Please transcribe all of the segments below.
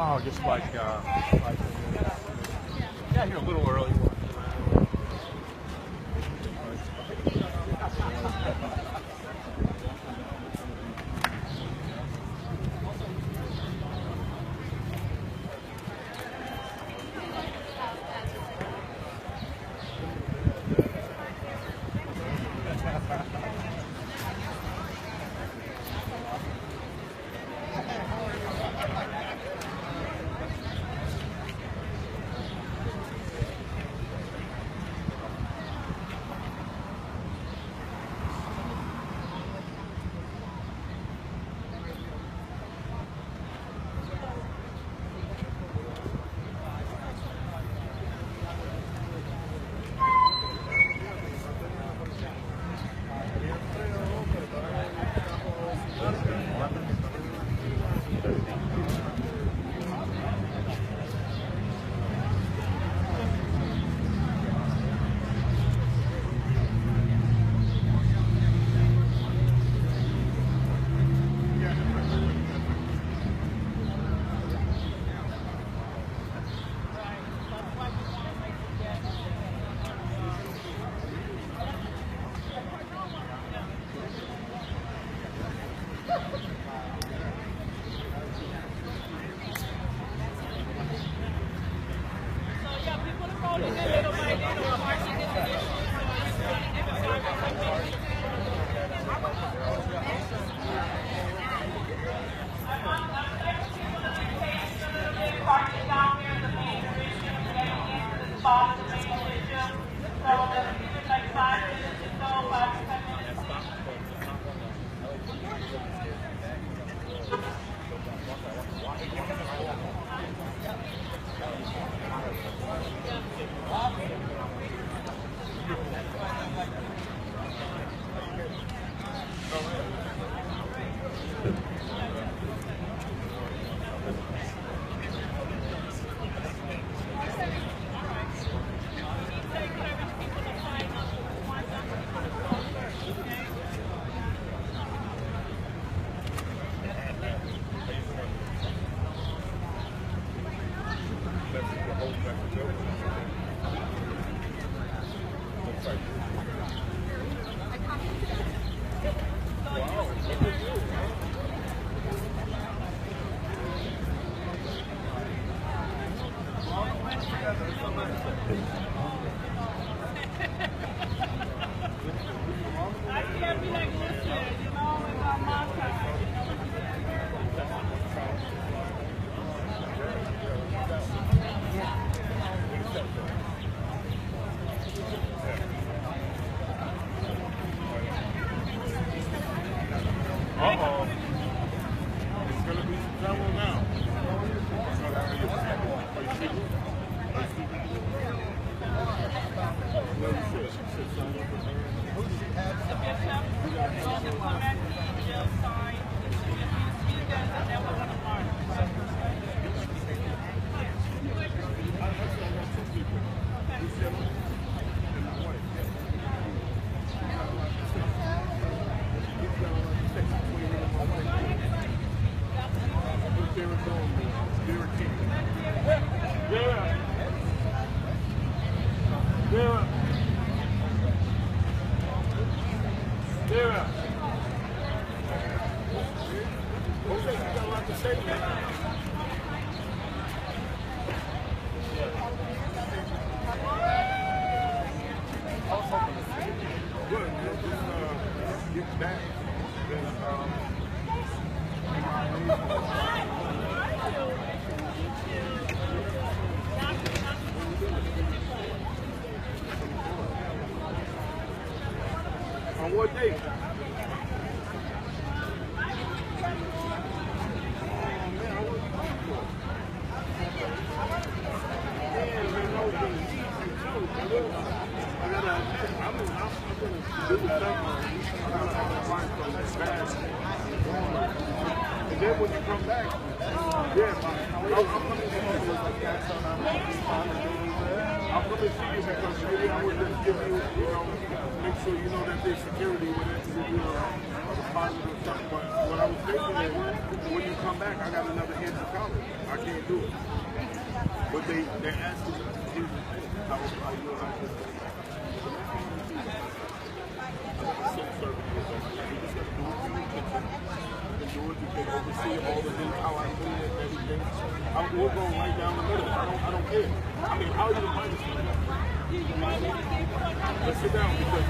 Oh, just like yeah, here a little early. On what date? And then when you come back, yeah, I'm going to I'm going to see you because maybe I would just give you, make sure you know that there's security with it to give you a positive stuff. But what I was thinking is, when you come back, I got another year to college. I can't do it. But they're asking me to do it. How you like this? You can oversee all the things, how I do it, everything. We're going right down the middle. I don't care. I mean, how you find this? Let's sit down because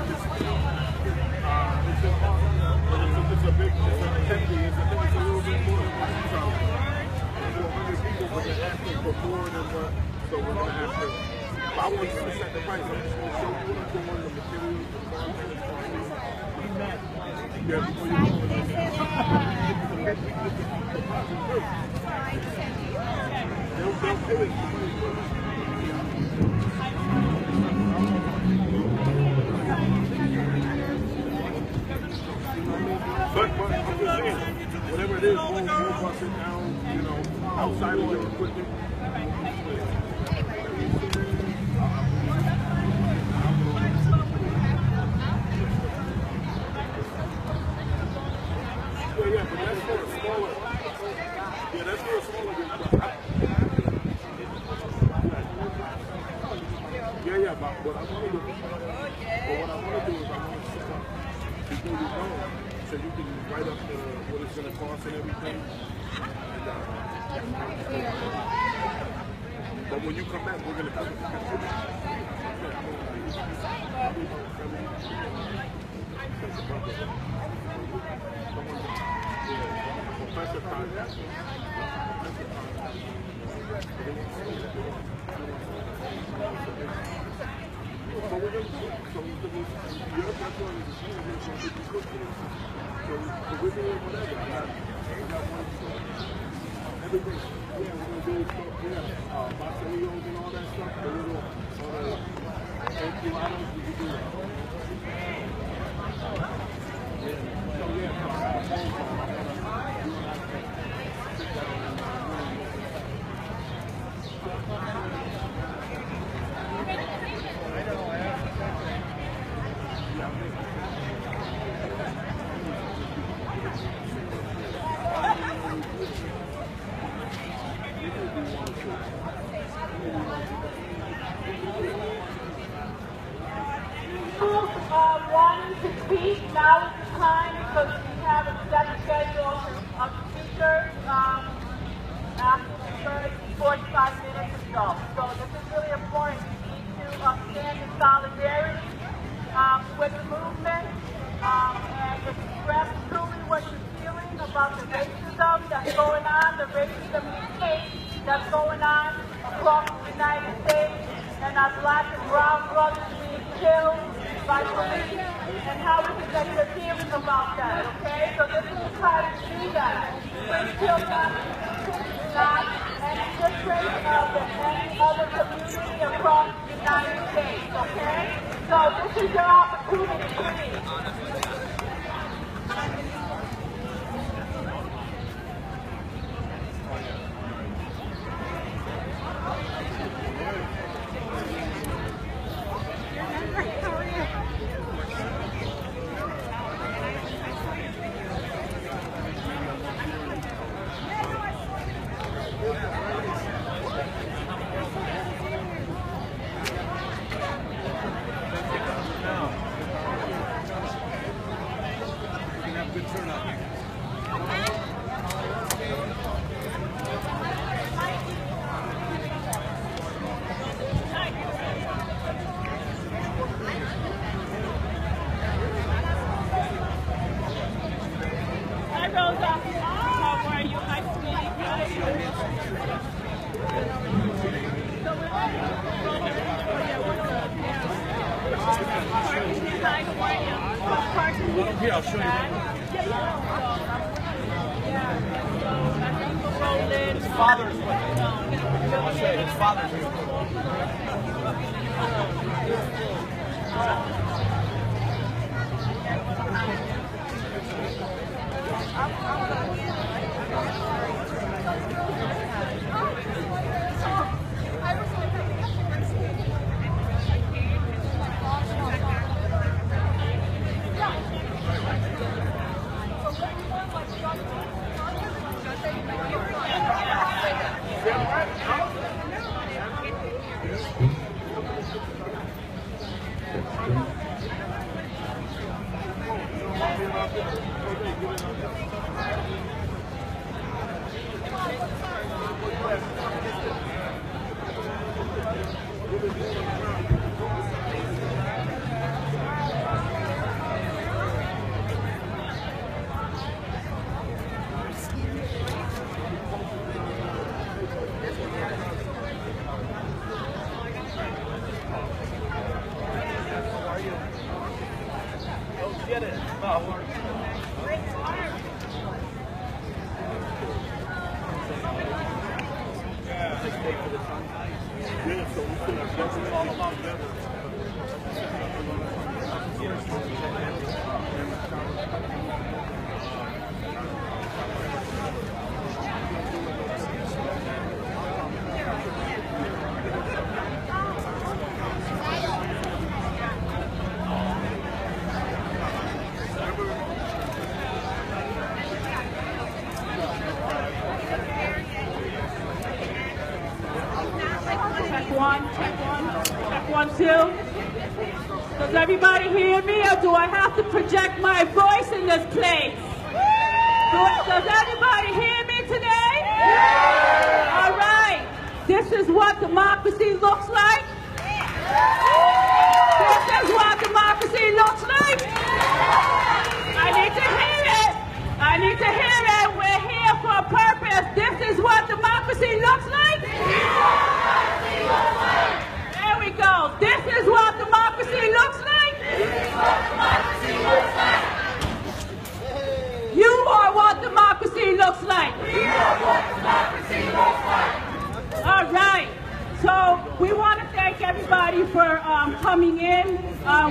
it's a big, it's a heavy, it's a little bit more than what you saw. 400 people, but they're asking for more than what, so we're going to have to. I want you to set the price. I'm just going to show you what I'm doing, the materials, the content. Yeah, before you go. But I'm just saying, whatever it is, we'll bust it down, outside of your equipment. Yeah, but that's for a smaller. Yeah, that's for a smaller. Yeah, but what I want to do, is I want to set up before you go, so you can write up what it's going to cost and everything. But when you come back, we're going to come. Professor Congress. So we're going to so your background is a so we're doing whatever. I got one everything. Yeah, we're going to do stuff, Marcelios and all that stuff. The little enchiladas, we can do that. So yeah, wanting to speak, now is the time because we have a set schedule of speakers after 45 minutes or so. So this is really important. We need to stand in solidarity with the movement and express truly what you're feeling about the racism that's going on, the racism hate that's going on across the United States, and our black and brown brothers being killed by police, and how we can get your feelings about that, okay? So this is the time to do that. Springfield is not any different than any other community across the United States, okay? So this is your opportunity, please. Yeah, I'll show you. His father's with him. I'll show you. His father's with him. Get it. Check one, two. Does everybody hear me, or do I have to project my voice in this place? Does everybody hear me today? Yeah. All right. This is what democracy looks like. This is what democracy looks like. I need to hear it. I need to hear it. We're here for a purpose. This is what democracy looks like. There we go. This is what democracy looks like. You are what democracy looks like. All right. So we want to thank everybody for coming in.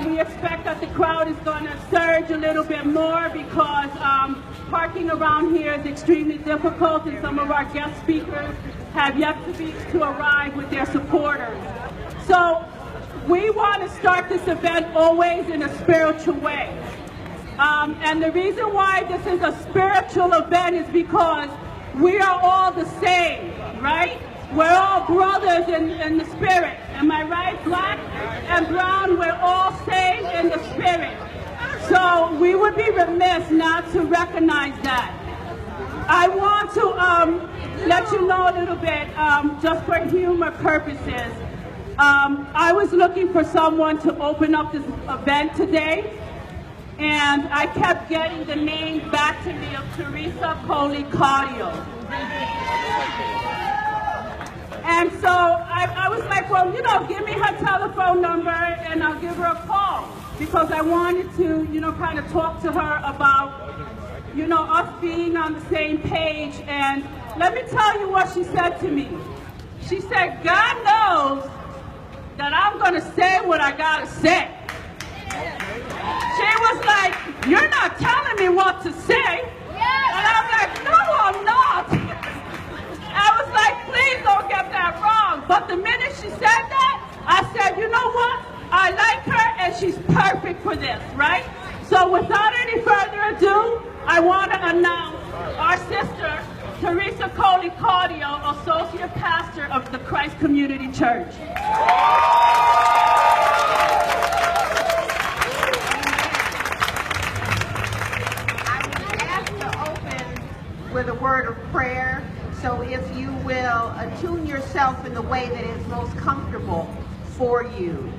We expect that the crowd is going to surge a little bit more because parking around here is extremely difficult, and some of our guest speakers have yet to arrive with their supporters. So we want to start this event always in a spiritual way. And the reason why this is a spiritual event is because we are all the same, right? We're all brothers in the spirit. Am I right? Black and brown, we're all same in the spirit. So we would be remiss not to recognize that. I want to let you know a little bit, just for humor purposes. I was looking for someone to open up this event today, and I kept getting the name back to me of Teresa Coley-Cardio. And so I was like, well, you know, give me her telephone number and I'll give her a call, because I wanted to, you know, kind of talk to her about, you know, us being on the same page. And let me tell you what she said to me. She said, God knows that I'm going to say what I got to say. She was like, you're not telling me what to say. And I'm like, no, I'm not. I was like, please don't get that wrong. But the minute she said that, I said, you know what? I like her and she's perfect for this, right? So without any further ado, I want to announce our sister, Teresa Coley-Cardio, Associate Pastor of the Christ Community Church. I was asked to open with a word of prayer. So if you will attune yourself in the way that is most comfortable for you.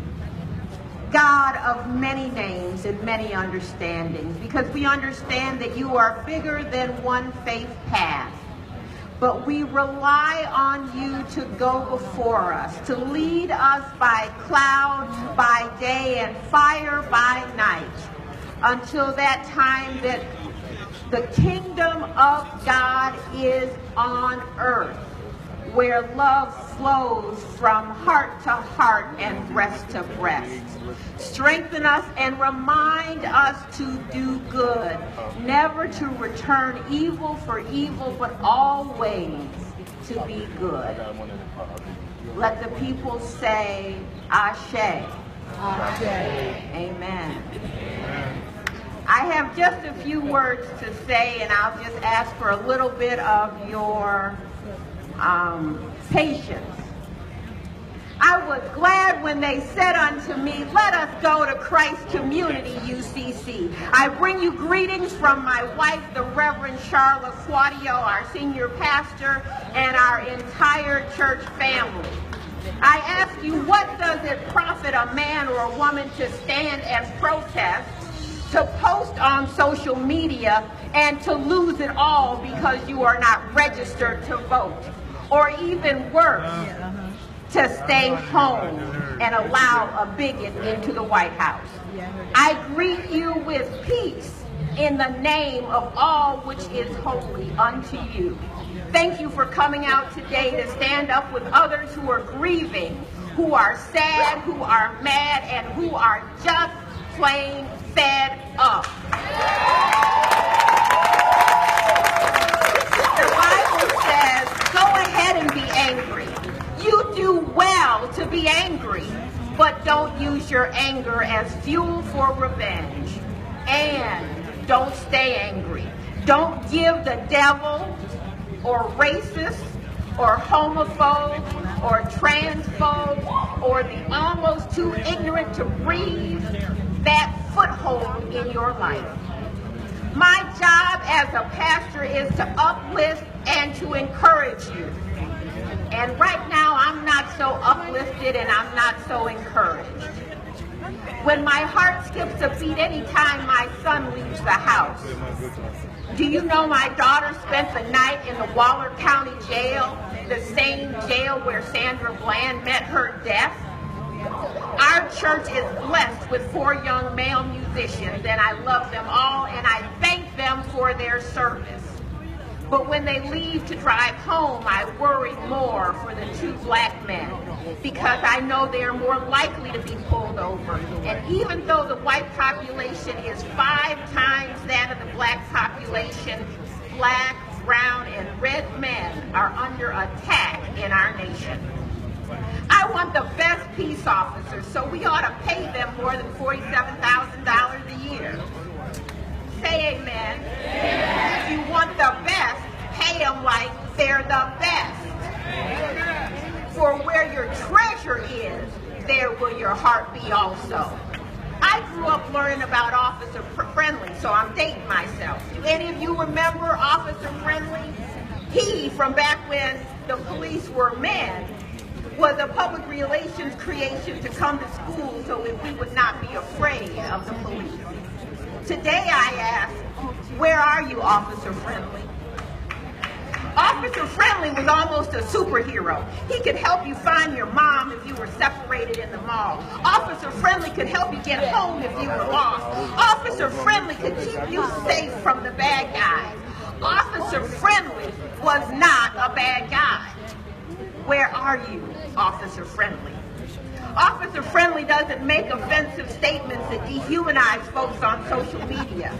God of many names and many understandings, because we understand that you are bigger than one faith path. But we rely on you to go before us, to lead us by cloud by day and fire by night, until that time that the kingdom of God is on earth, where love flows from heart to heart and breast to breast. Strengthen us and remind us to do good, never to return evil for evil, but always to be good. Let the people say, Ashe. Ashe. Amen. I have just a few words to say, and I'll just ask for a little bit of your patience. I was glad when they said unto me, let us go to Christ Community UCC. I bring you greetings from my wife, the Reverend Charlotte Quadio, our senior pastor, and our entire church family. I ask you, what does it profit a man or a woman to stand and protest, to post on social media, and to lose it all because you are not registered to vote? Or even worse, to stay home and allow a bigot into the White House. I greet you with peace in the name of all which is holy unto you. Thank you for coming out today to stand up with others who are grieving, who are sad, who are mad, and who are just plain fed up. The Bible says, go ahead and be angry. You do well to be angry, but don't use your anger as fuel for revenge. And don't stay angry. Don't give the devil or racist or homophobe or transphobe or the almost too ignorant to breathe that foothold in your life. My job as a pastor is to uplift and to encourage you. And right now, I'm not so uplifted and I'm not so encouraged. When my heart skips a beat anytime my son leaves the house. Do you know my daughter spent the night in the Waller County Jail, the same jail where Sandra Bland met her death? Our church is blessed with 4 young male musicians, and I love them all, and I thank them for their service. But when they leave to drive home, I worry more for the 2 black men, because I know they are more likely to be pulled over. And even though the white population is 5 times that of the black population, black, brown, and red men are under attack in our nation. I want the best peace officers, so we ought to pay them more than $47,000 a year. Say amen. Amen. If you want the best, pay them like they're the best. For where your treasure is, there will your heart be also. I grew up learning about Officer Friendly, so I'm dating myself. Do any of you remember Officer Friendly? He, from back when the police were men, was a public relations creation to come to school so that we would not be afraid of the police. Today I ask, where are you, Officer Friendly? Officer Friendly was almost a superhero. He could help you find your mom if you were separated in the mall. Officer Friendly could help you get home if you were lost. Officer Friendly could keep you safe from the bad guys. Officer Friendly was not a bad guy. Where are you, Officer Friendly? Officer Friendly doesn't make offensive statements that dehumanize folks on social media.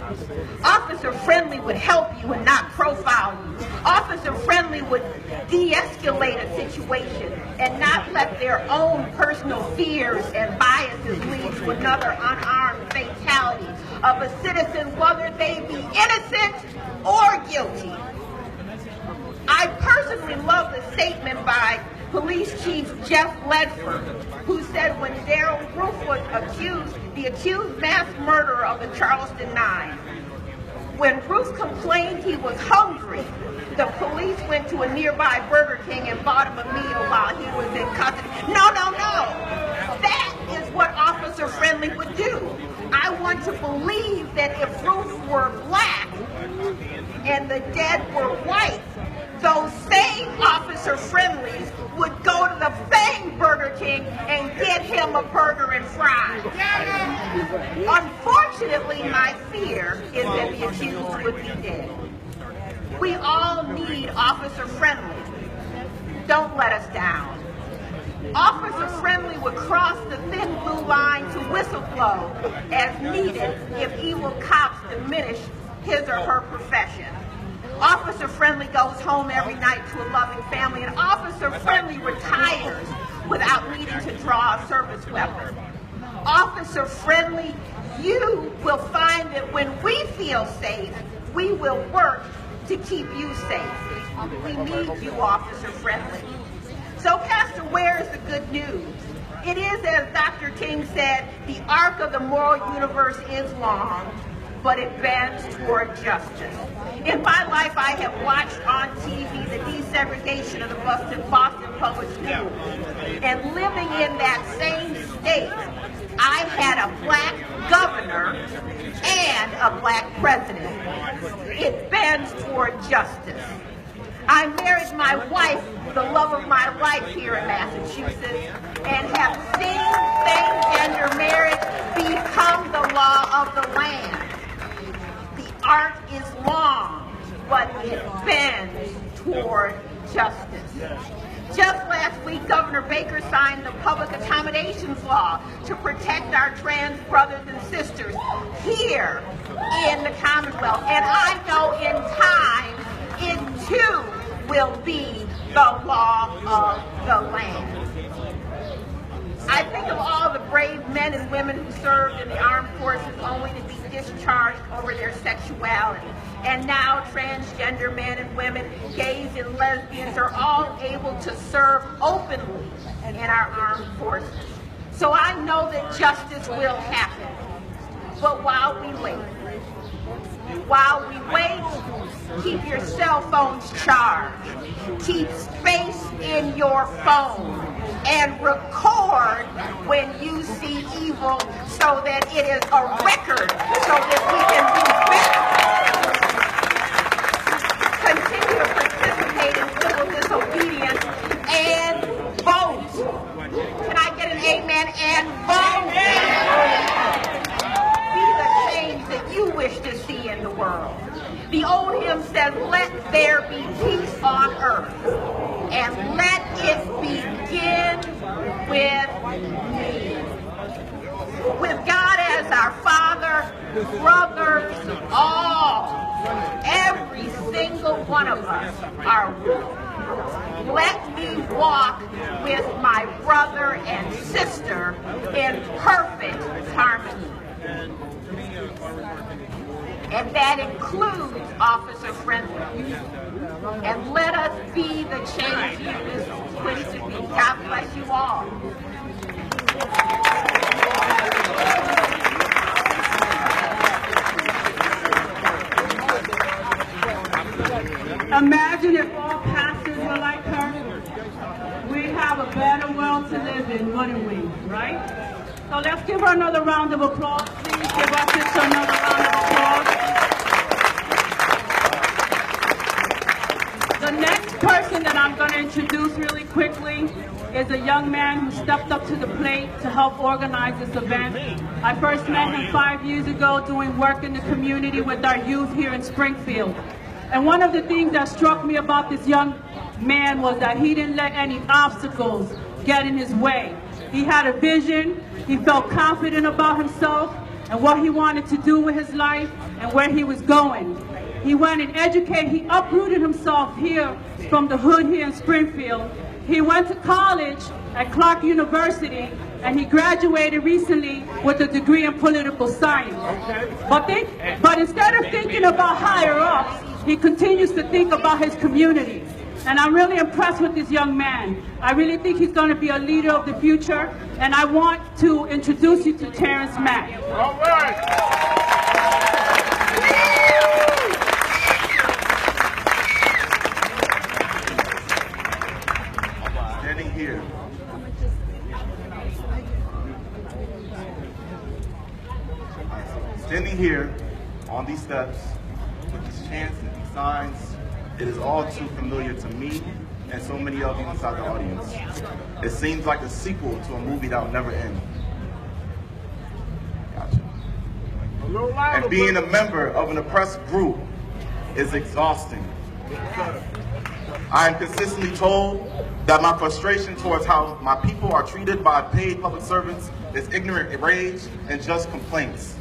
Officer Friendly would help you and not profile you. Officer Friendly would de-escalate a situation and not let their own personal fears and biases lead to another unarmed fatality of a citizen, whether they be innocent or guilty. I personally love the statement by Police Chief Jeff Ledford, who said when Darrell Roof was the accused mass murderer of the Charleston Nine, when Roof complained he was hungry, the police went to a nearby Burger King and bought him a meal while he was in custody. No, no, no. That is what Officer Friendly would do. I want to believe that if Roof were black and the dead were white, those same Officer Friendlies would go to the same Burger King and get him a burger and fries. Unfortunately, my fear is that the accused would be dead. We all need Officer Friendly. Don't let us down. Officer Friendly would cross the thin blue line to whistle blow as needed if evil cops diminish his or her profession. Officer Friendly goes home every night to a loving family, and Officer Friendly retires without needing to draw a service weapon. Officer Friendly, you will find that when we feel safe, we will work to keep you safe. We need you, Officer Friendly. So, Pastor, where is the good news? It is, as Dr. King said, the arc of the moral universe is long, but it bends toward justice. In my life, I have watched on TV the desegregation of the Boston public schools. And living in that same state, I had a black governor and a black president. It bends toward justice. I married my wife, the love of my life, here in Massachusetts, and have seen same-gender marriage become the law of the land. The arc is long, but it bends toward justice. Just last week, Governor Baker signed the Public Accommodations Law to protect our trans brothers and sisters here in the Commonwealth. And I know in time, it too will be the law of the land. I think of all the brave men and women who served in the armed forces only to be discharged over their sexuality. And now transgender men and women, gays and lesbians are all able to serve openly in our armed forces. So I know that justice will happen. But while we wait, keep your cell phones charged. Keep space in your phone. And record when you see evil so that it is a record so that we can do better. Continue to participate in civil disobedience and vote. Can I get an amen? And vote. Be the change that you wish to see in the world. The old hymn says, let there be peace on earth, and let it begin with me. With God as our Father, brothers, all, every single one of us are one. Let me walk with my brother and sister in perfect harmony. And that includes officer friendly. And let us be the change you wish to be. God bless you all. Imagine if all pastors were like her. We'd have a better world to live in, wouldn't we? Right? So let's give her another round of applause. Please give our sister another round of applause. The next person that I'm going to introduce really quickly is a young man who stepped up to the plate to help organize this event. I first met him 5 years ago doing work in the community with our youth here in Springfield. And one of the things that struck me about this young man was that he didn't let any obstacles get in his way. He had a vision, he felt confident about himself and what he wanted to do with his life and where he was going. He went and educated, he uprooted himself here from the hood here in Springfield. He went to college at Clark University and he graduated recently with a degree in political science. But instead of thinking about higher ups, he continues to think about his community. And I'm really impressed with this young man. I really think he's going to be a leader of the future. And I want to introduce you to Terrence Mack. All right. Standing here. Standing here on these steps with these chants and these signs, it is all too familiar to me and so many of you inside the audience. It seems like a sequel to a movie that will never end. Gotcha. And being a member of an oppressed group is exhausting. I am consistently told that my frustration towards how my people are treated by paid public servants is ignorant rage and just complaints.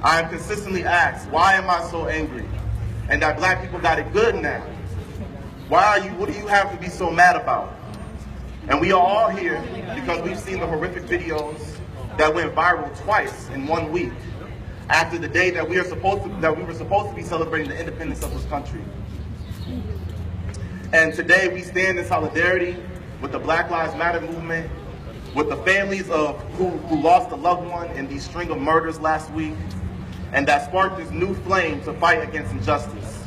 I am consistently asked, why am I so angry? And that black people got it good now. What do you have to be so mad about? And we are all here because we've seen the horrific videos that went viral twice in 1 week after the day that we were supposed to be celebrating the independence of this country. And today we stand in solidarity with the Black Lives Matter movement, with the families of who lost a loved one in these string of murders last week, and that sparked this new flame to fight against injustice.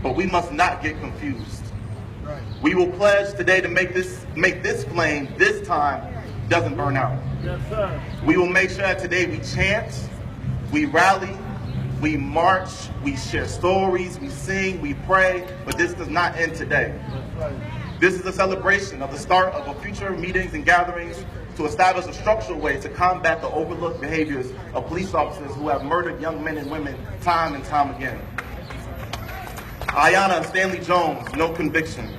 But we must not get confused. We will pledge today to make this flame this time doesn't burn out. Yes, sir. We will make sure that today we chant, we rally, we march, we share stories, we sing, we pray, but this does not end today. This is a celebration of the start of future meetings and gatherings to establish a structural way to combat the overlooked behaviors of police officers who have murdered young men and women time and time again. Ayanna and Stanley Jones, no conviction.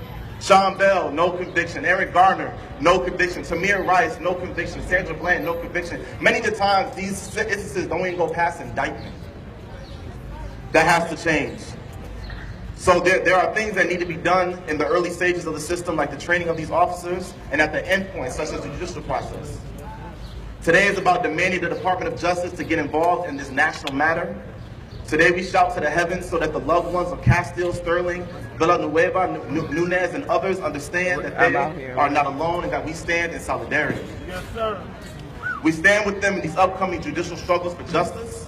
Sean Bell, no conviction. Eric Garner, no conviction. Tamir Rice, no conviction. Sandra Bland, no conviction. Many of the times, these instances don't even go past indictment. That has to change. So there are things that need to be done in the early stages of the system, like the training of these officers, and at the end point, such as the judicial process. Today is about demanding the Department of Justice to get involved in this national matter. Today we shout to the heavens so that the loved ones of Castile, Sterling, Villanueva, Nunez, and others understand that they are not alone and that we stand in solidarity. Yes, sir. We stand with them in these upcoming judicial struggles for justice.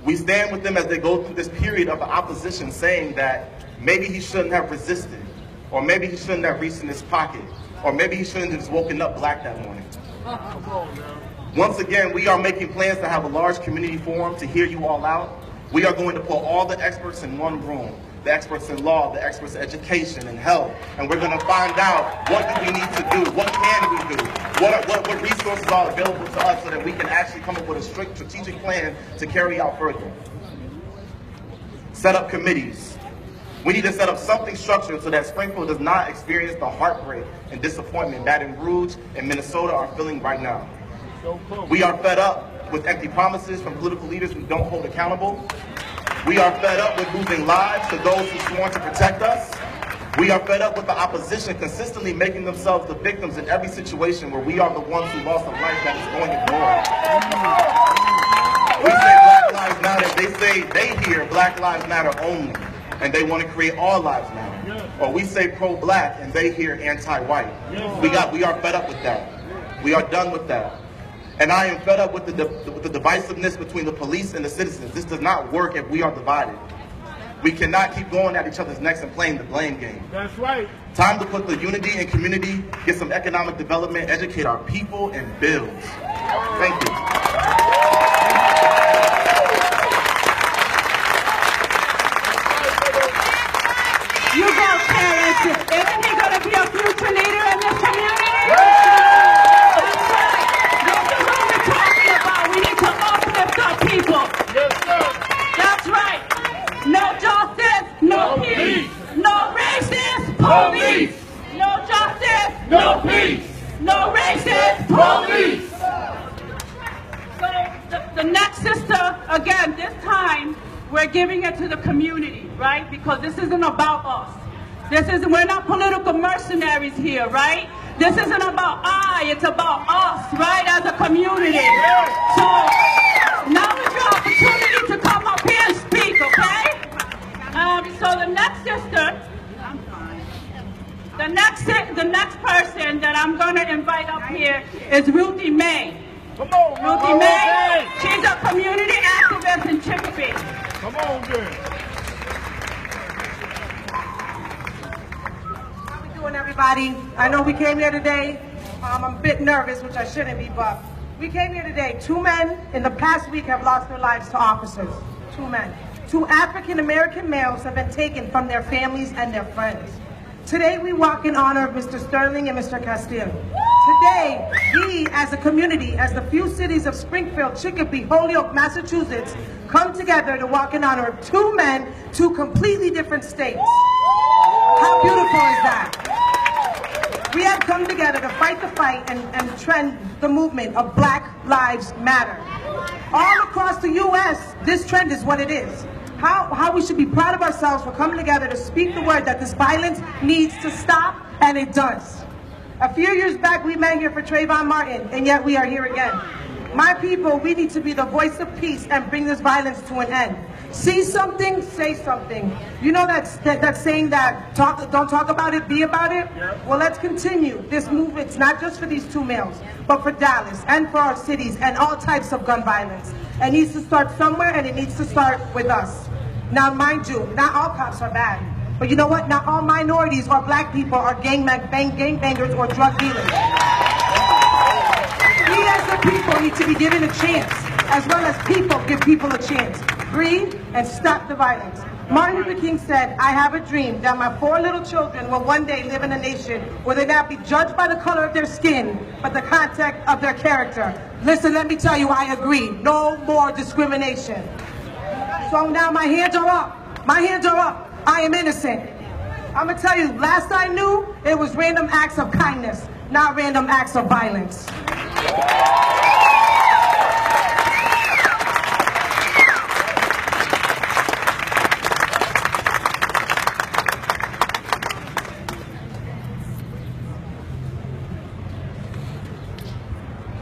We stand with them as they go through this period of opposition, saying that maybe he shouldn't have resisted, or maybe he shouldn't have reached in his pocket, or maybe he shouldn't have just woken up black that morning. Come on, now. Once again, we are making plans to have a large community forum to hear you all out. We are going to put all the experts in one room, the experts in law, the experts in education and health, and we're going to find out what do we need to do, what can we do, what resources are available to us so that we can actually come up with a strict strategic plan to carry out further. Set up committees. We need to set up something structured so that Springfield does not experience the heartbreak and disappointment Baton Rouge and Minnesota are feeling right now. We are fed up with empty promises from political leaders who don't hold accountable. We are fed up with losing lives to those who sworn to protect us. We are fed up with the opposition consistently making themselves the victims in every situation where we are the ones who lost a life that is going ignored. We say Black Lives Matter, they say they hear Black Lives Matter only, and they want to create all lives matter. Or we say pro-black, and they hear anti-white. We are fed up with that. We are done with that. And I am fed up with the divisiveness between the police and the citizens. This does not work if we are divided. We cannot keep going at each other's necks and playing the blame game. That's right. Time to put the unity and community, get some economic development, educate our people, and build. Thank you. You go, parents. Isn't he going to be a future leader in this community? People. Yes, sir. That's right. No justice, no peace. No racist police. No justice, No peace. no racist police. So the next sister, again, this time we're giving it to the community, right? Because this isn't about us. We're not political mercenaries here, right? This isn't about it's about us, right, as a community. So now is your opportunity to come up here and speak, okay? So the next sister, the next person that I'm going to invite up here is Ruthie May. Come on, Ruthie May, she's a community activist in Chicopee. Come on, girl. How we doing, everybody? I know we came here today. I'm a bit nervous, which I shouldn't be, but we came here today. 2 men in the past week have lost their lives to officers. 2 men. 2 African-American males have been taken from their families and their friends. Today we walk in honor of Mr. Sterling and Mr. Castile. Today, we as a community, as the few cities of Springfield, Chicopee, Holyoke, Massachusetts, come together to walk in honor of 2 men, 2 completely different states. How beautiful is that? We have come together to fight the fight and trend the movement of Black Lives Matter. All across the U.S., this trend is what it is. How we should be proud of ourselves for coming together to speak the word that this violence needs to stop, and it does. A few years back, we met here for Trayvon Martin, and yet we are here again. My people, we need to be the voice of peace and bring this violence to an end. See something, say something. You know that saying that don't talk about it, be about it? Well, let's continue. This movement's not just for these 2 males, but for Dallas and for our cities and all types of gun violence. It needs to start somewhere, and it needs to start with us. Now, mind you, not all cops are bad. But you know what? Not all minorities or black people are gangbangers or drug dealers. We as a people need to be given a chance, as well as people give people a chance. Breathe and stop the violence. Martin Luther King said, I have a dream that my 4 little children will one day live in a nation where they not be judged by the color of their skin, but the content of their character. Listen, let me tell you, I agree. No more discrimination. So now my hands are up. My hands are up. I am innocent. I'm gonna tell you, last I knew, it was random acts of kindness, not random acts of violence.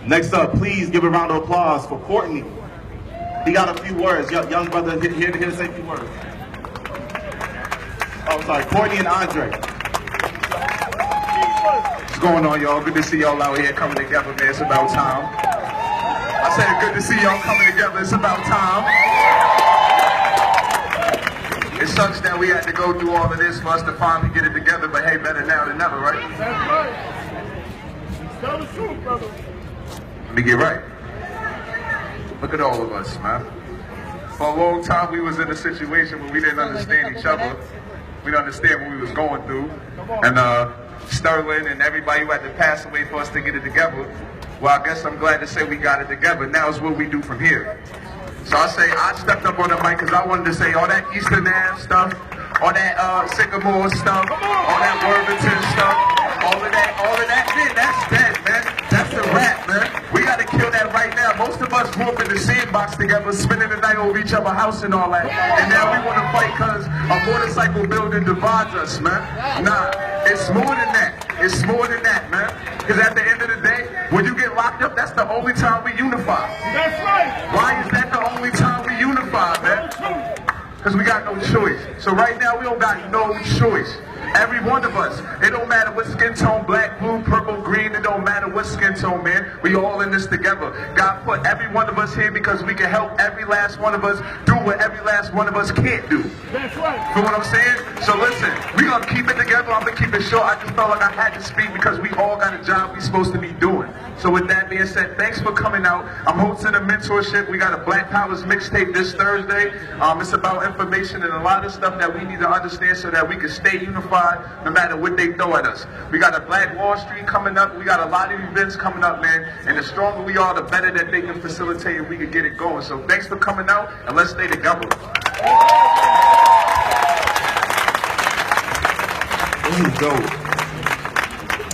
Next up, please give a round of applause for Courtney. He got a few words. Young brother here to say a few words. Oh, sorry, Courtney and Andre. What's going on, y'all? Good to see y'all out here coming together, man. It's about time. I said good to see y'all coming together. It's about time. It sucks that we had to go through all of this for us to finally get it together, but hey, better now than never, right? That's right. Tell the truth, brother. Let me get right. Look at all of us, man. For a long time, we was in a situation where we didn't understand each other. We didn't understand what we was going through. And Sterling and everybody who had to pass away for us to get it together. Well, I guess I'm glad to say we got it together. Now is what we do from here. So I stepped up on the mic because I wanted to say all that Eastern Ave stuff, all that Sycamore stuff, all that Worthington stuff, all of that, man, that's dead, man. That's the rap, man. We got to kill that right now. Most of us grew up in the sandbox together, spending the night over each other's house and all that. And now we want to fight because a motorcycle building divides us, man. Nah, it's more than that. It's more than that, man. Because at the end of the day, when you get locked up, that's the only time we unify. That's right. Why is that the only time we unify, man? Because we got no choice. So right now, we don't got no choice. Every one of us. It don't matter what skin tone, black, blue, purple, green. It don't matter what skin tone, man. We all in this together. God put every one of us here because we can help every last one of us do what every last one of us can't do. That's right. Feel what I'm saying? So listen, we gonna keep it together. I'm gonna keep it short. I just felt like I had to speak because we all got a job we supposed to be doing. So with that being said, thanks for coming out. I'm hosting a mentorship. We got a Black Powers mixtape this Thursday. It's about information and a lot of stuff that we need to understand so that we can stay unified no matter what they throw at us. We got a Black Wall Street coming up. We got a lot of events coming up, man. And the stronger we are, the better that they can facilitate and we can get it going. So thanks for coming out and let's stay together. This is dope.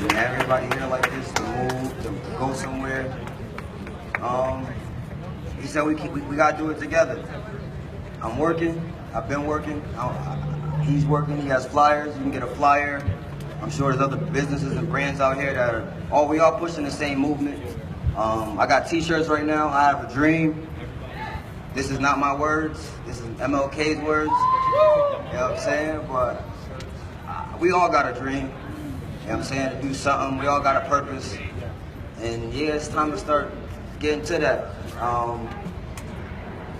And everybody here like this to move, to go somewhere. He said we gotta do it together. I'm working. I've been working. He's working. He has flyers. You can get a flyer. I'm sure there's other businesses and brands out here that are we all pushing the same movement. I got T-shirts right now. I have a dream. This is not my words. This is MLK's words. You know what I'm saying? But we all got a dream. You know what I'm saying? To do something. We all got a purpose. And yeah, it's time to start getting to that.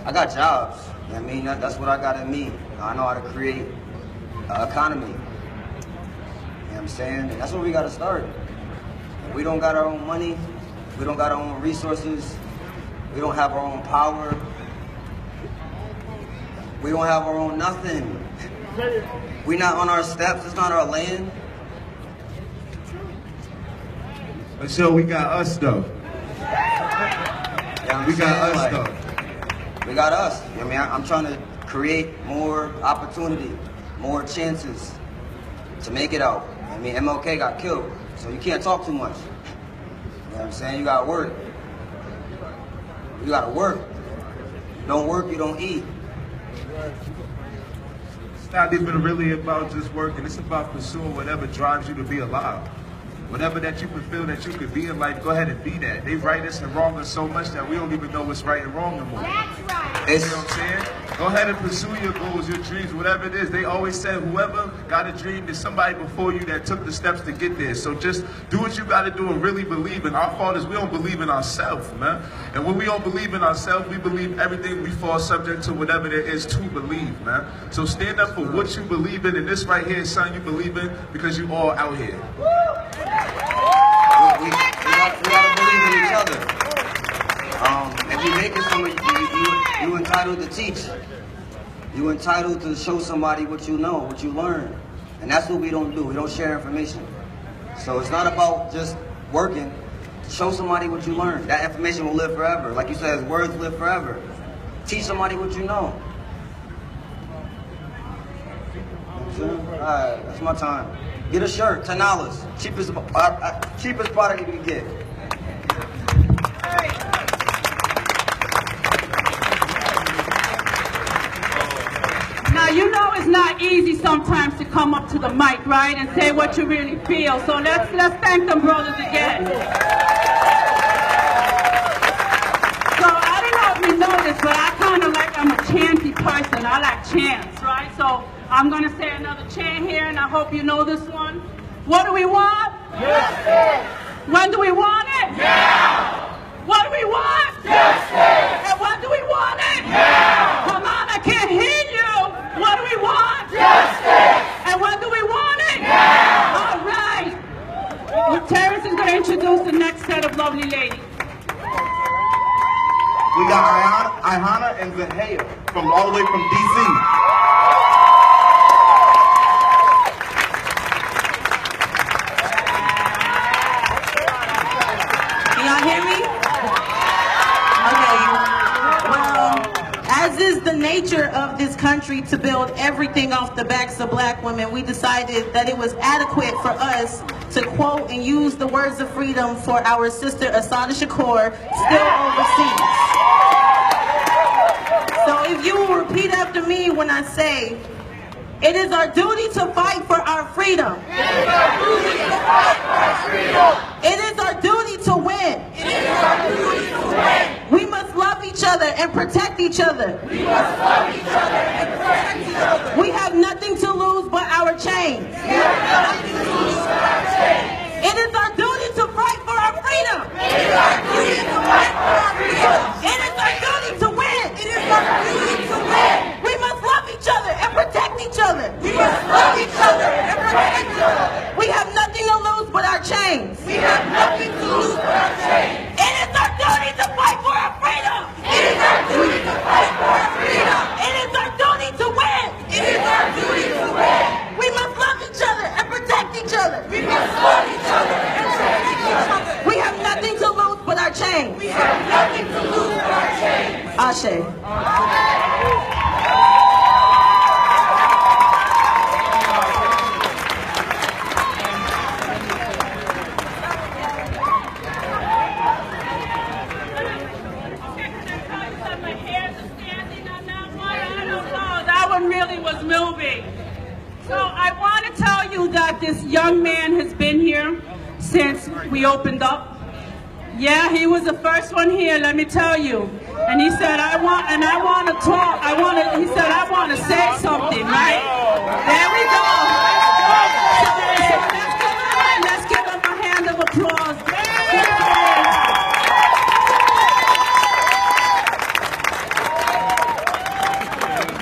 I got jobs. You know what I mean? That's what I got in me. I know how to create an economy. You know what I'm saying? And that's where we got to start. If we don't got our own money, we don't got our own resources, we don't have our own power, we don't have our own nothing. We not on our steps, it's not our land. But so we got us though. Yeah, we got us like, though. We got us. I mean, I'm trying to create more opportunity, more chances to make it out. I mean, MLK got killed, so you can't talk too much. You know what I'm saying? You gotta work. You gotta work. You don't work, you don't eat. It's not even really about just working. It's about pursuing whatever drives you to be alive. Whatever that you could feel that you could be in life, go ahead and be that. They right us and wrong us so much that we don't even know what's right and wrong no more. That's right. You know what I'm saying? Go ahead and pursue your goals, your dreams, whatever it is. They always said whoever got a dream, there's somebody before you that took the steps to get there. So just do what you got to do and really believe in. Our fault is we don't believe in ourselves, man. And when we don't believe in ourselves, we believe everything, we fall subject to whatever there is to believe, man. So stand up for what you believe in, and this right here, son, you believe in because you all out here. We gotta believe in each other. If you make it somewhere, you entitled to teach. You entitled to show somebody what you know, what you learn. And that's what we don't do. We don't share information. So it's not about just working. Show somebody what you learn. That information will live forever. Like you said, words live forever. Teach somebody what you know. Alright, that's my time. Get a shirt, $10. Cheapest product you can get. Now, you know it's not easy sometimes to come up to the mic, right, and say what you really feel. So let's thank them brothers again. So I don't know if you know this, but I kind of like, I'm a chanty person. I like chants, right? So I'm going to say another chant here, and I hope you know this one. What do we want? Justice! When do we want it? Now! What do we want? Justice! And when do we want it? Now! Come on, I can't hear you. What do we want? Justice! And when do we want it? Now! All right. Well, Terrence is going to introduce the next set of lovely ladies. We got Ihana and Zahaya from all the way from DC. Y'all hear me? Okay. Well, as is the nature of this country to build everything off the backs of black women, we decided that it was adequate for us to quote and use the words of freedom for our sister Asada Shakur, still overseas. So if you will repeat after me when I say, it is our duty to fight for our freedom. It is our duty to fight for our freedom! It is our duty to win. It is our duty to win! We must love each other and protect each other. We must love each other and protect each other! We have nothing to lose but our chains. We have nothing to lose but our chains! It is our duty to fight for our freedom. It is our duty to fight for our freedom! It is our duty to win. It is our duty to win! We must love each other and protect each other. We must love each other and protect each other! We have nothing to lose but our chains. We have nothing to lose but our chains! It is our duty to fight for our freedom. It is our duty to fight for our freedom! It is our duty to win. It is our duty to win! We must love each other and protect each other. We must love each other and protect each other! We have nothing to lose but our chains. We have nothing to lose but our chains! Ashe. That one really was moving. So I want to tell you that this young man has been here since we opened up. Yeah, he was the first one here, let me tell you. And he said, I want to talk. He said, I want to say something, right? There we go. So let's give him a hand of applause.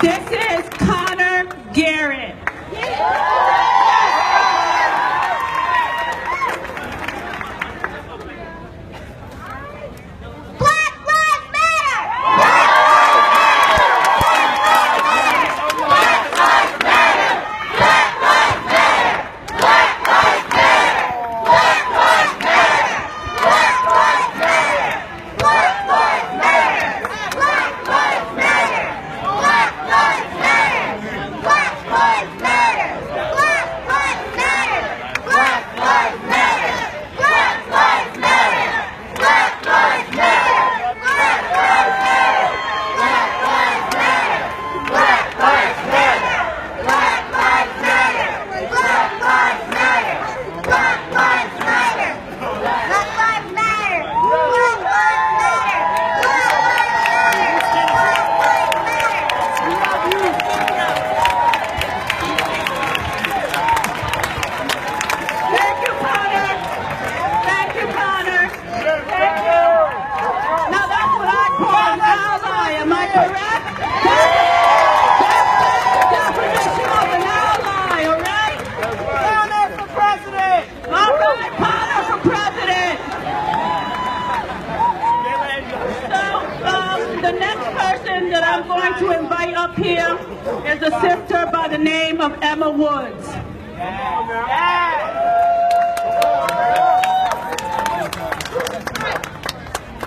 This is Connor Garrett. Black lives matter! the next person that I'm going to invite up here is a sister by the name of Emma Woods.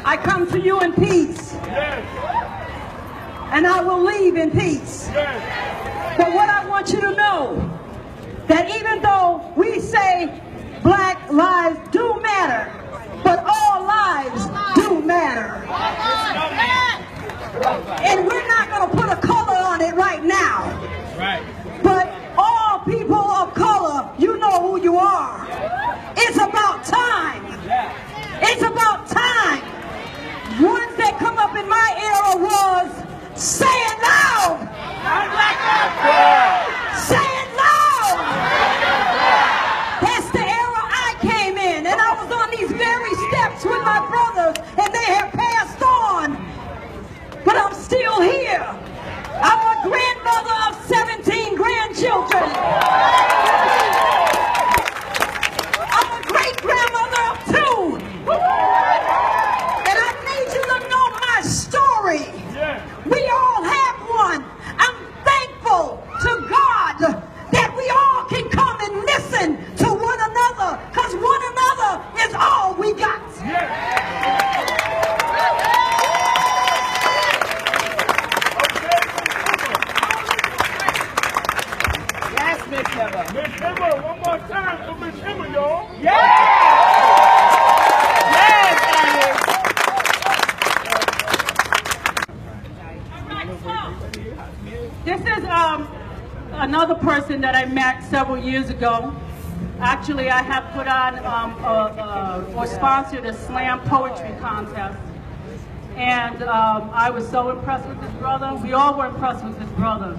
I come to you in peace. And I will leave in peace. But what I want you to know, that even though we say black lives do matter, but all lives do matter. And we're not going to put a color on it right now. But all people of color, you know who you are. It's about time. It's about time. Ones that come up in my era was, say it loud. Say it loud. That's the era I came in, and I was on these very steps with my brothers, and they have passed on. But I'm still here. I'm a grandmother of 17 grandchildren. I'm a great-grandmother of 2. And I need you to know my story. We all have one. I'm thankful to God that we all can come and listen to one another, because one another is all we got. Yes, Miss Emma. Miss Emma, one more time for Miss Emma, y'all. This is another person that I met several years ago. Actually, I have put on or sponsored a slam poetry contest. And I was so impressed with this brother. We all were impressed with this brother.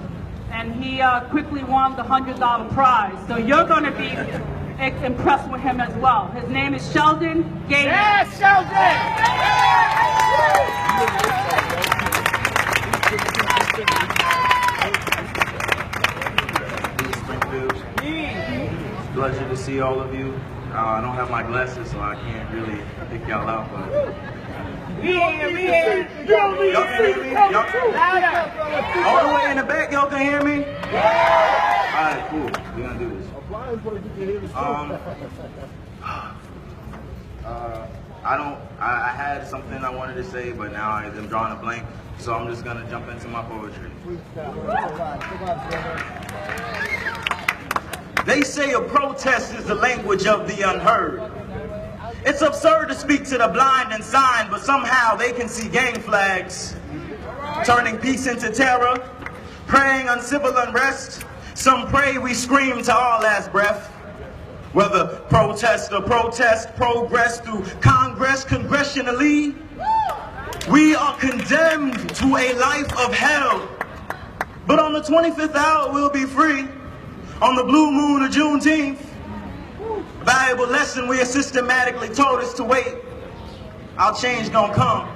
And he quickly won the $100 prize. So you're going to be impressed with him as well. His name is Sheldon Gaines. Yes, Sheldon! Springfield. Pleasure to see all of you. I don't have my glasses, so I can't really pick y'all out, but We here. y'all can hear me? All the way in the back, y'all can hear me? Alright, cool. We're gonna do this. I had something I wanted to say, but now I'm drawing a blank, so I'm just gonna jump into my poetry. They say a protest is the language of the unheard. It's absurd to speak to the blind and sign, but somehow they can see gang flags, turning peace into terror, praying uncivil unrest. Some pray, we scream to our last breath. Whether protest or protest, progress through Congress, congressionally, we are condemned to a life of hell. But on the 25th hour, we'll be free. On the blue moon of Juneteenth, valuable lesson we are systematically told us to wait. Our change gonna come.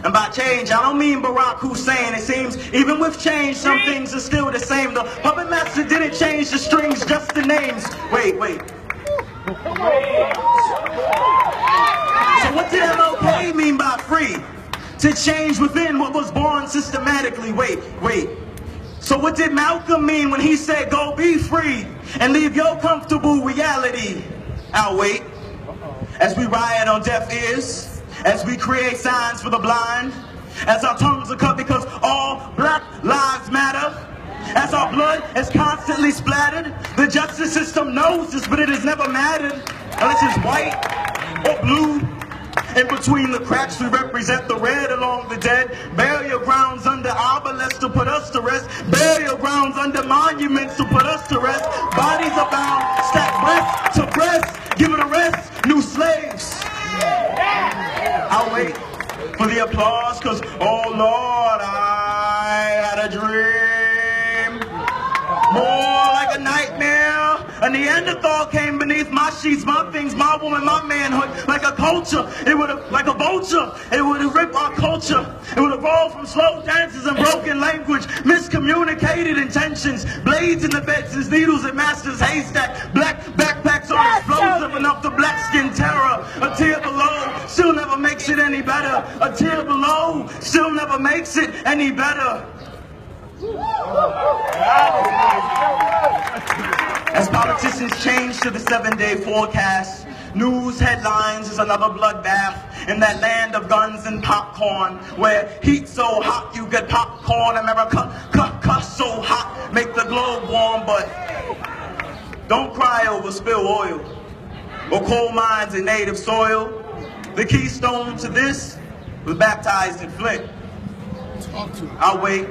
And by change, I don't mean Barack Hussein. It seems even with change, some things are still the same. The puppet master didn't change the strings, just the names. Wait. So what did MLK mean by free? To change within what was born systematically. Wait. So what did Malcolm mean when he said, go be free and leave your comfortable reality? I'll wait. As we riot on deaf ears, as we create signs for the blind, as our tongues are cut because all black lives matter, as our blood is constantly splattered, the justice system knows this, but it has never mattered, unless it's white or blue. In between the cracks, we represent the red along the dead. Burial grounds under obelisks to put us to rest. Burial grounds under monuments to put us to rest. Bodies are bound, stacked breast to breast. Give it a rest, new slaves. I'll wait for the applause, cause oh Lord, I had a dream. More like a nightmare. A Neanderthal came beneath my sheets, my things, my woman, my manhood, like a culture. It would have, like a vulture, it would have ripped our culture. It would have rolled from slow dances and broken language, miscommunicated intentions, blades in the beds, needles in master's haystack, black backpacks are explosive enough to black skin terror. A tear below, still never makes it any better. A tier below still never makes it any better. As politicians change to the 7-day forecast, news headlines is another bloodbath in that land of guns and popcorn, where heat so hot you get popcorn. America, so hot, make the globe warm, but don't cry over spilled oil or coal mines in native soil. The keystone to this was baptized in Flint. I'll wait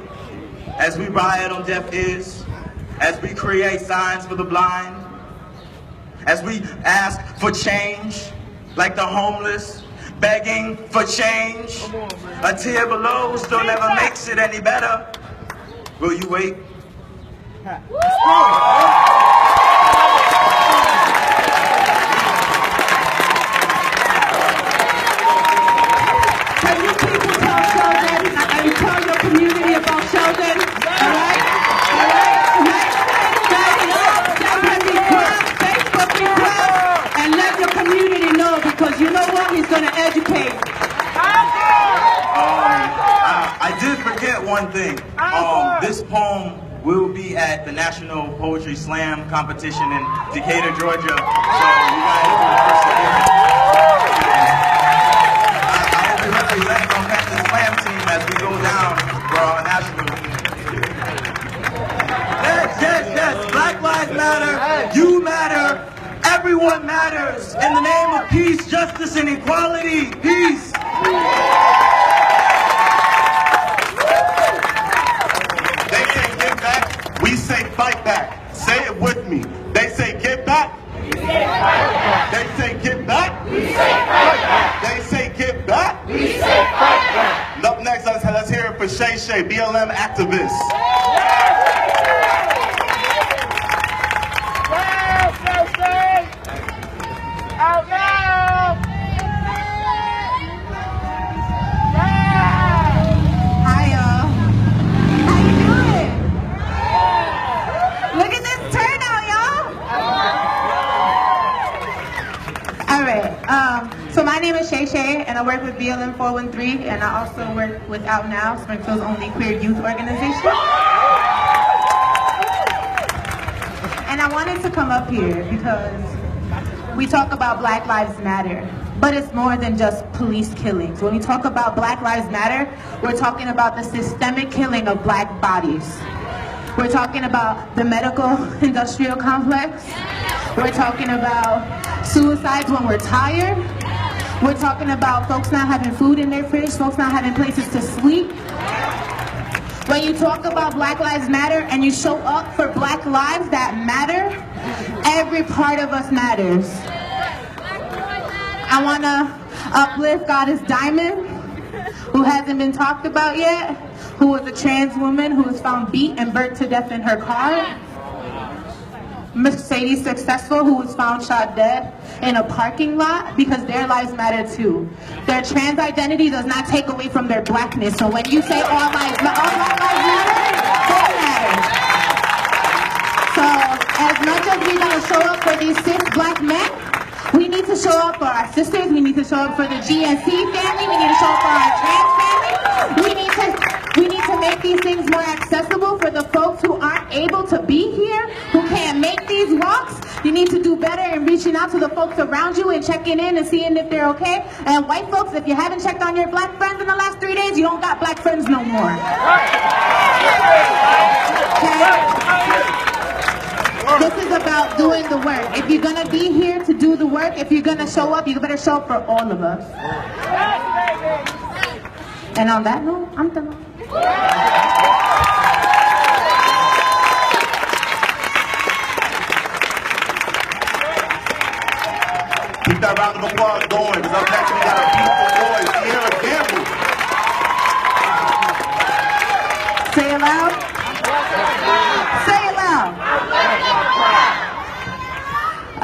as we riot on deaf ears, as we create signs for the blind, as we ask for change, like the homeless, begging for change. A tier below still never makes it any better. Will you wait? Can you people tell Sheldon and tell your community about Sheldon? All right? All right? Let's set it up. Send him requests, Facebook requests, and let your community know, because you know what? He's going to educate. I did forget one thing. This poem will be at the National Poetry Slam competition in Decatur, Georgia. So you guys will persevere. I hope you represent on the slam team as we go down for our national. Yes. Black Lives Matter. You matter. Everyone matters. In the name of peace, justice, and equality. Peace. They say get back, we say fight back. Say it with me. They say get back. We say fight back. They say get back. We say fight back. They say get back. We say fight back. Up next, let's hear it for Shay Shay, BLM activist. Out now! Hi, y'all. How you doing? Look at this turnout, y'all. All right. So my name is Shay Shay, and I work with BLM 413, and I also work with Out Now, Springfield's only queer youth organization. And I wanted to come up here because we talk about Black Lives Matter, but it's more than just police killings. When we talk about Black Lives Matter, we're talking about the systemic killing of black bodies. We're talking about the medical industrial complex. We're talking about suicides when we're tired. We're talking about folks not having food in their fridge, folks not having places to sleep. When you talk about Black Lives Matter and you show up for black lives that matter, every part of us matters. I want to uplift Goddess Diamond, who hasn't been talked about yet, who was a trans woman who was found beat and burnt to death in her car. Mercedes Successful, who was found shot dead in a parking lot, because their lives matter too. Their trans identity does not take away from their blackness. So when you say all lives matter, they matter. So as much as we're going to show up for these cis black men, we need to show up for our sisters. We need to show up for the GNC family. We need to show up for our trans family. We need to make these things more accessible for the folks who aren't able to be here, who can't make these walks. You need to do better in reaching out to the folks around you and checking in and seeing if they're okay. And white folks, if you haven't checked on your black friends in the last 3 days, you don't got black friends no more. Okay? This is about doing the work. If you're gonna be here to do the work, if you're gonna show up, you better show up for all of us. And on that note, I'm done. Keep that round of applause going, because up next we got a beautiful boy, Sierra Gamble. Say it loud. Say it loud.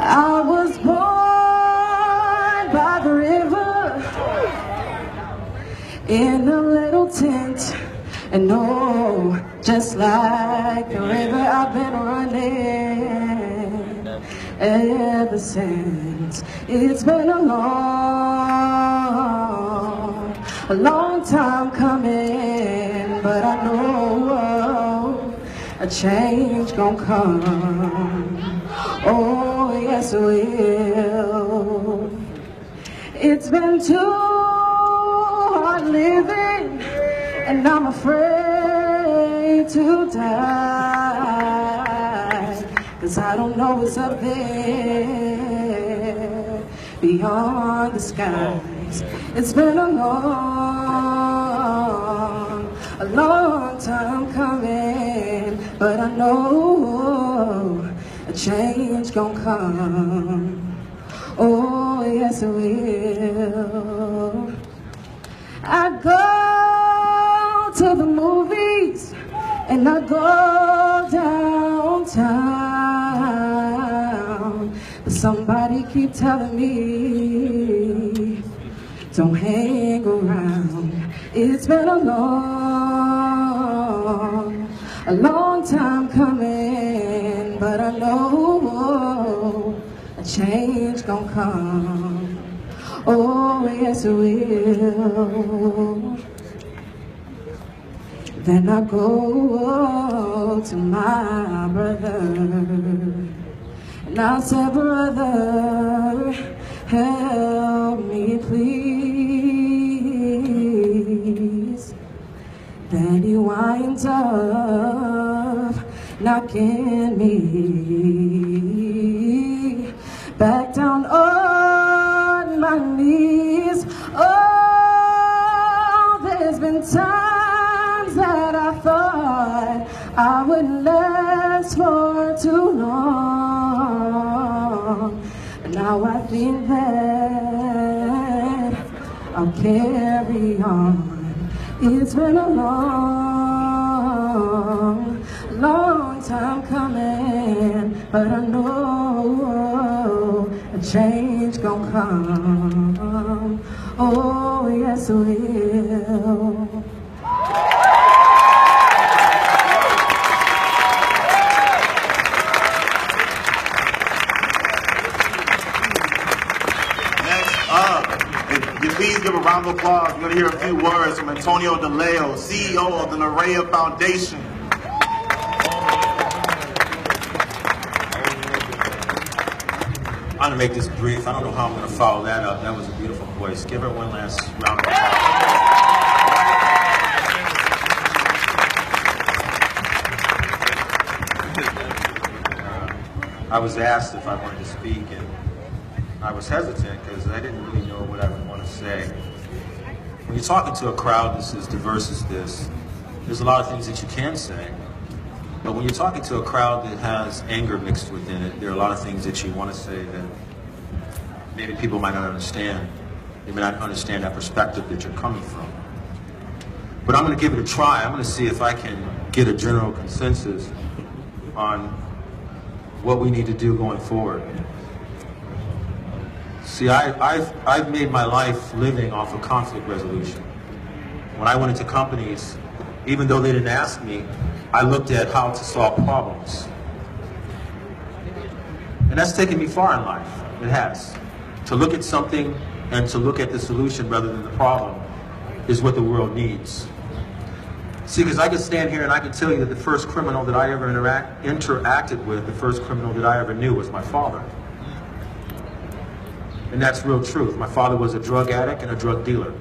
I was born by the river in a little tent, and oh, just like the river I've been running ever since. It's been a long A long time coming, but I know a change gon' come. Oh, yes it will. It's been too hard living, and I'm afraid to die, 'cause I don't know what's up there beyond the skies. It's been a long time coming, but I know a change gon' come. Oh, yes it will. I go to the movies and I go downtown, but somebody keep telling me don't hang around. It's been a long time coming, but I know a change gon' come. Oh, yes it will. Then I go to my brother and I say, brother, help me please. Then he winds up knocking me back down on my knees. Oh, there's been times that I thought I wouldn't last for too long, but now I think that I'll carry on. It's been a long time coming, but I know a change gon' come. Oh, yes it will. Please give a round of applause. We're going to hear a few words from Antonio DeLeo, CEO of the Nerea Foundation. I'm going to make this brief. I don't know how I'm going to follow that up. That was a beautiful voice. Give her one last round of applause. I was asked if I wanted to speak, and I was hesitant because I didn't really know what I would want to say. When you're talking to a crowd that's as diverse as this, there's a lot of things that you can say. But when you're talking to a crowd that has anger mixed within it, there are a lot of things that you want to say that maybe people might not understand. They may not understand that perspective that you're coming from. But I'm going to give it a try. I'm going to see if I can get a general consensus on what we need to do going forward. See, I've made my life living off of conflict resolution. When I went into companies, even though they didn't ask me, I looked at how to solve problems. And that's taken me far in life. It has. To look at something and to look at the solution rather than the problem is what the world needs. See, because I could stand here and I can tell you that the first criminal that I ever interacted with, the first criminal that I ever knew was my father. And that's real truth. My father was a drug addict and a drug dealer.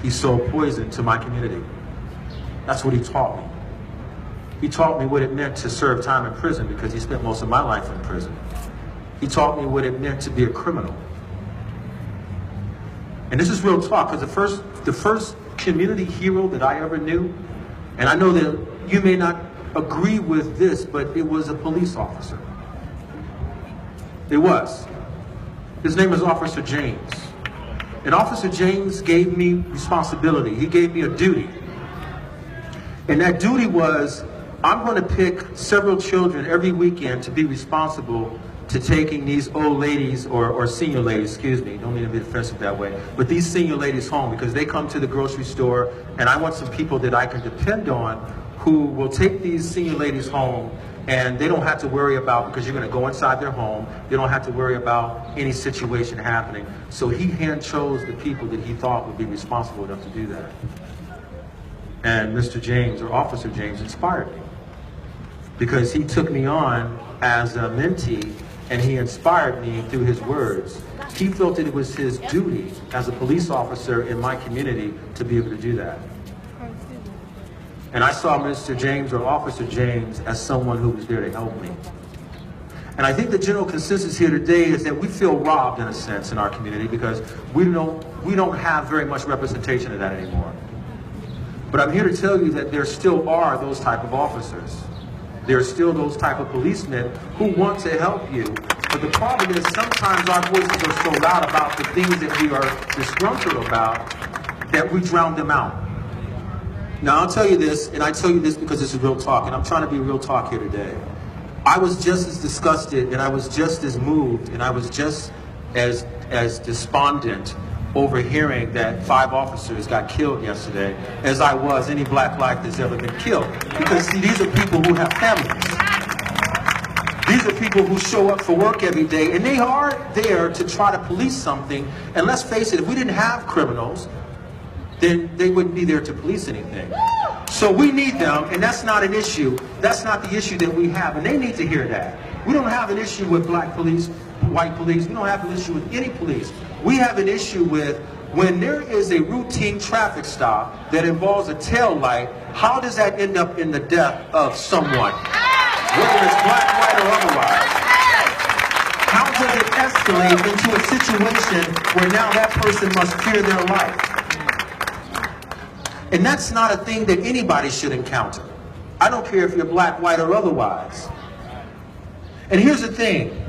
He sold poison to my community. That's what he taught me. He taught me what it meant to serve time in prison because he spent most of my life in prison. He taught me what it meant to be a criminal. And this is real talk, because the first community hero that I ever knew, and I know that you may not agree with this, but it was a police officer. It was. His name was Officer James. And Officer James gave me responsibility. He gave me a duty. And that duty was, I'm going to pick several children every weekend to be responsible to taking these old ladies, or senior ladies, excuse me, don't mean to be offensive that way, but these senior ladies home, because they come to the grocery store, and I want some people that I can depend on who will take these senior ladies home And they don't have to worry about, because you're going to go inside their home, they don't have to worry about any situation happening. So he hand chose the people that he thought would be responsible enough to do that. And Mr. James, or Officer James, inspired me. Because he took me on as a mentee, and he inspired me through his words. He felt that it was his duty as a police officer in my community to be able to do that. And I saw Mr. James, or Officer James, as someone who was there to help me. And I think the general consensus here today is that we feel robbed, in a sense, in our community, because we don't have very much representation of that anymore. But I'm here to tell you that there still are those type of officers. There are still those type of policemen who want to help you. But the problem is sometimes our voices are so loud about the things that we are disgruntled about that we drown them out. Now I'll tell you this, and I tell you this because this is real talk, and I'm trying to be real talk here today. I was just as disgusted, and I was just as moved, and I was just as despondent over hearing that 5 officers got killed yesterday as I was any black life that's ever been killed. Because see, these are people who have families. These are people who show up for work every day, and they are there to try to police something. And let's face it, if we didn't have criminals, then they wouldn't be there to police anything. So we need them, and that's not an issue. That's not the issue that we have, and they need to hear that. We don't have an issue with black police, white police. We don't have an issue with any police. We have an issue with when there is a routine traffic stop that involves a tail light, how does that end up in the death of someone? Whether it's black, white, or otherwise. How does it escalate into a situation where now that person must fear their life? And that's not a thing that anybody should encounter. I don't care if you're black, white, or otherwise. And here's the thing.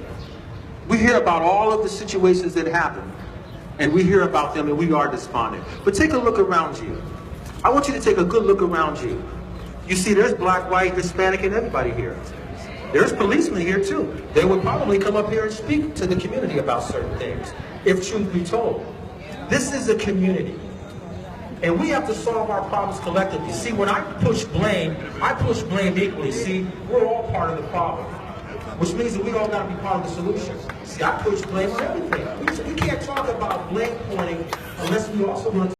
We hear about all of the situations that happen, and we hear about them, and we are despondent. But take a look around you. I want you to take a good look around you. You see, there's black, white, Hispanic, and everybody here. There's policemen here, too. They would probably come up here and speak to the community about certain things, if truth be told. This is a community. And we have to solve our problems collectively. See, when I push blame equally. See, we're all part of the problem, which means that we all got to be part of the solution. See, I push blame on everything. We can't talk about blame pointing unless we also want to